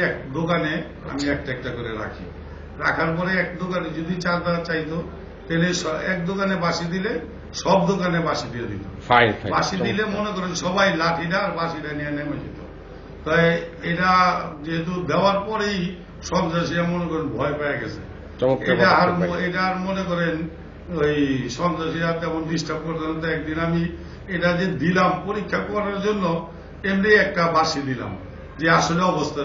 এক দোকানে আমি একটা একটা করে রাখি, রাখার পরে এক দোকানে যদি চাঁদা চাইতো তাহলে এক দোকানে বাঁশি দিলে সব দোকানে বাঁশি দিয়ে দিত। বাঁশি দিলে মনে করেন সবাই লাঠিটা আর বাঁশিটা নিয়ে নেমে যেত। তাই এটা যেহেতু দেওয়ার পরেই সন্ত্রাসীরা মনে করেন ভয় পেয়ে গেছে, এটা আর মনে করেন ওই সন্ত্রাসীরা তেমন ডিস্টার্ব করতে না। একদিন আমি এটা যে দিলাম পরীক্ষা করার জন্য এমনি একটা বাঁশি দিলাম যে আসলে অবস্থা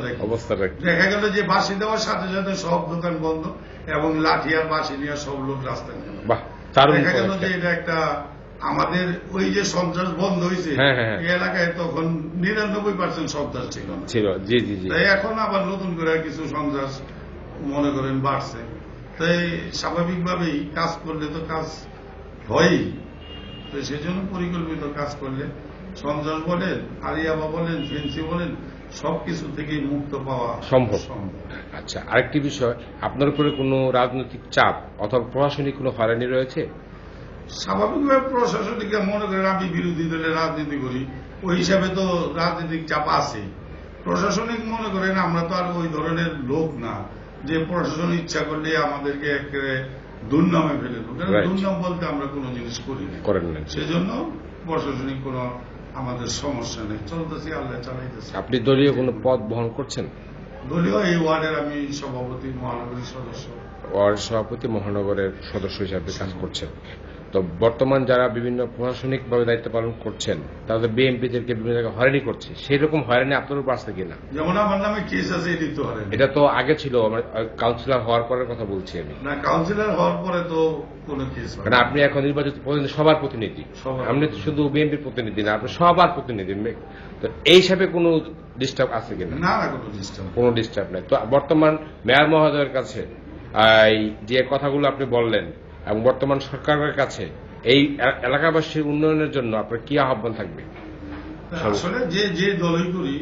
দেখা গেল যে বাঁশি দেওয়ার সাথে সাথে সব দোকান বন্ধ এবং লাঠি আর বাঁশি নিয়ে সব লোক রাস্তায় নেমে। দেখা গেল যে এটা একটা আমাদের ওই যে সন্ত্রাস বন্ধ হয়েছে এই এলাকায় তখন ৯৯% সন্ত্রাস ছিল না। তাই এখন আবার নতুন করে কিছু সন্ত্রাস মনে করেন বাড়ছে। তাই স্বাভাবিকভাবেই কাজ করলে তো কাজ হয়ই, তো সেজন্য পরিকল্পিত কাজ করলে সন্ত্রাস বলেন, আলিয়াবা বলেন, ফেন্সি বলেন, সবকিছু থেকেই মুক্ত পাওয়া সম্ভব। আচ্ছা, আরেকটি বিষয়, আপনার উপরে কোনো রাজনৈতিক চাপ অথবা প্রশাসনিক কোনো হয়রানি রয়েছে? স্বাভাবিকভাবে প্রশাসনিক মনে করেন আমি বিরোধী দলে রাজনীতি করি, ওই হিসাবে তো রাজনৈতিক চাপ আছে। প্রশাসনিক মনে করেন আমরা তো আর ওই ধরনের লোক না যে প্রশাসন ইচ্ছা করলে আমাদেরকে একেবারে দুর্নামে ফেলে দেবো। দুর্নাম বলতে আমরা কোনো জিনিস করি না, সেজন্য প্রশাসনিক কোনো আমাদের সমস্যা নেই, চলতেছি, আল্লাহ চালাইতেছে। আপনি দলীয় কোনো পদ বহন করছেন? দলীয় এই ওয়ার্ডের আমি সভাপতি, মহানগরীর সদস্য। ওয়ার্ড সভাপতি, মহানগরের সদস্য হিসাবে কাজ করছেন। তো বর্তমান যারা বিভিন্ন প্রশাসনিকভাবে দায়িত্ব পালন করছেন তাদের বিএনপিদেরকে বিভিন্ন জায়গায় হয়রানি করছে, সেই রকম হয়রানি আপনার উপর আসছে কিনা? যেমন আমার নামে কেস আছে, এটা তো আগে ছিল, কাউন্সিলর হওয়ার পরের কথা বলছি আমি। না, কাউন্সিলর হওয়ার পরে তো কোনো কেস হয় না। কারণ আপনি এখন নির্বাচিত প্রতিনিধি, সবার প্রতিনিধি, আপনি শুধু বিএনপির প্রতিনিধি না, আপনি সবার প্রতিনিধি। তো এই হিসাবে কোনো ডিস্টার্ব আছে কিনা? না, কোনো ডিস্টার্ব নেই। তো বর্তমান মেয়র মহোদয়ের কাছে যে কথাগুলো আপনি বললেন এবং বর্তমান সরকারের কাছে এই এলাকাবাসীর উন্নয়নের জন্য আপনার কি আহ্বান থাকবে? আসলে যে দলই করি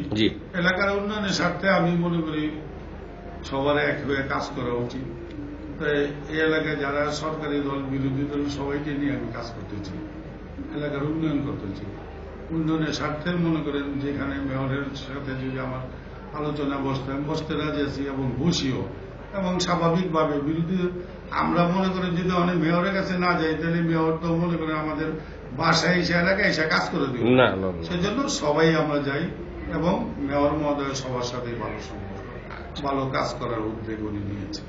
এলাকার উন্নয়নের স্বার্থে আমি মনে করি সবার এক হয়ে কাজ করা উচিত। তাই এই এলাকায় যারা সরকারি দল, বিরোধী দল, সবাইকে নিয়ে আমি কাজ করতে চাই, এলাকার উন্নয়ন করতে চাই। উন্নয়নের স্বার্থে মনে করেন যেখানে মেয়রের সাথে যদি আমার আলোচনা বসতে রাজি আছি এবং বসিও, এবং স্বাভাবিকভাবে বিরোধী আমরা মনে করেন যদি অনেক মেয়রের কাছে না যাই তাহলে মেয়র তো মনে করেন আমাদের বাসায় এসে এলাকায় এসে কাজ করে দিব। সেজন্য সবাই আমরা যাই এবং মেয়র মহোদয় সবার সাথে ভালো সম্পর্ক, ভালো কাজ করার উদ্যোগ উনি নিয়েছে।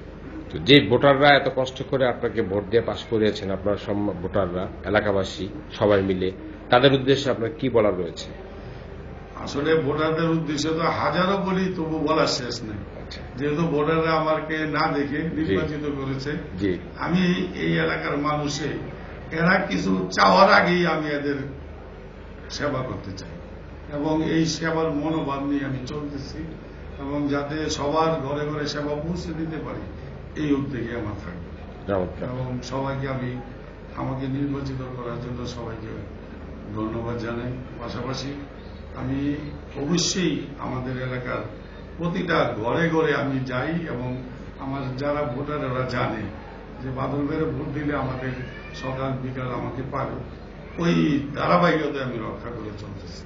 যে ভোটাররা এত কষ্ট করে আপনাকে ভোট দিয়ে পাশ করিয়েছেন, আপনার সব ভোটাররা, এলাকাবাসী সবাই মিলে, তাদের উদ্দেশ্যে আপনার কি বলার রয়েছে? আসলে ভোটারদের উদ্দেশ্যে তো হাজারো বলি, তবু বলার শেষ নেই। যেহেতু ভোটাররা আমাকে না দেখে নির্বাচিত করেছে, আমি এই এলাকার মানুষে এরা কিছু চাওয়ার আগেই আমি এদের সেবা করতে চাই এবং এই সেবার মনোভাব নিয়ে আমি চলতেছি এবং যাতে সবার ঘরে ঘরে সেবা পৌঁছে দিতে পারি এই উদ্যোগে আমার থাকবে। এবং সবাইকে আমাকে নির্বাচিত করার জন্য সবাইকে ধন্যবাদ জানাই। পাশাপাশি আমি অবশ্যই আমাদের এলাকার প্রতিটা ঘরে ঘরে আমি যাই এবং আমার যারা ভোটাররা জানে যে বাদল ভাইয়ের ভোট দিলে আমাদের সকাল বিকাল আমাকে পাবে, ওই ধারাবাহিকতা আমি রক্ষা করে চলতেছি।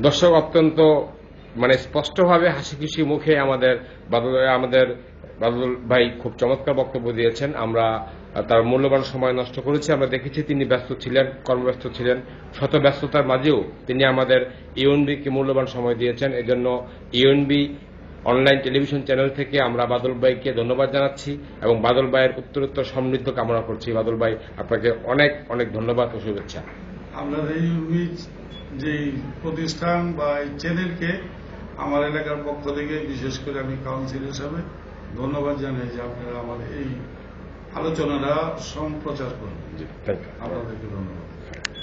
দর্শক অত্যন্ত স্পষ্টভাবে হাসি খুশি মুখে আমাদের বাদল ভাই খুব চমৎকার বক্তব্য দিয়েছেন। আমরা তার মূল্যবান সময় নষ্ট করেছি, আমরা দেখেছি তিনি ব্যস্ত ছিলেন, কর্মব্যস্ত ছিলেন, শত ব্যস্ততার মাঝেও তিনি আমাদের ইউএনবিকে মূল্যবান সময় দিয়েছেন। এজন্য ইউএনবি অনলাইন টেলিভিশন চ্যানেল থেকে আমরা বাদল ভাইকে ধন্যবাদ জানাচ্ছি এবং বাদল ভাইয়ের উত্তরোত্তর সমৃদ্ধ কামনা করছি। বাদল ভাই, আপনাকে অনেক অনেক ধন্যবাদ ও শুভেচ্ছা। আমরা ইউএনবি যে প্রতিষ্ঠান বা এই চ্যানেলকে আমার এলাকার পক্ষ থেকে বিশেষ করে আমি কাউন্সিল হিসাবে ধন্যবাদ জানাই যে আপনারা আমার এই আলোচনাটা সম্প্রচার করবেন। আপনাদেরকে ধন্যবাদ।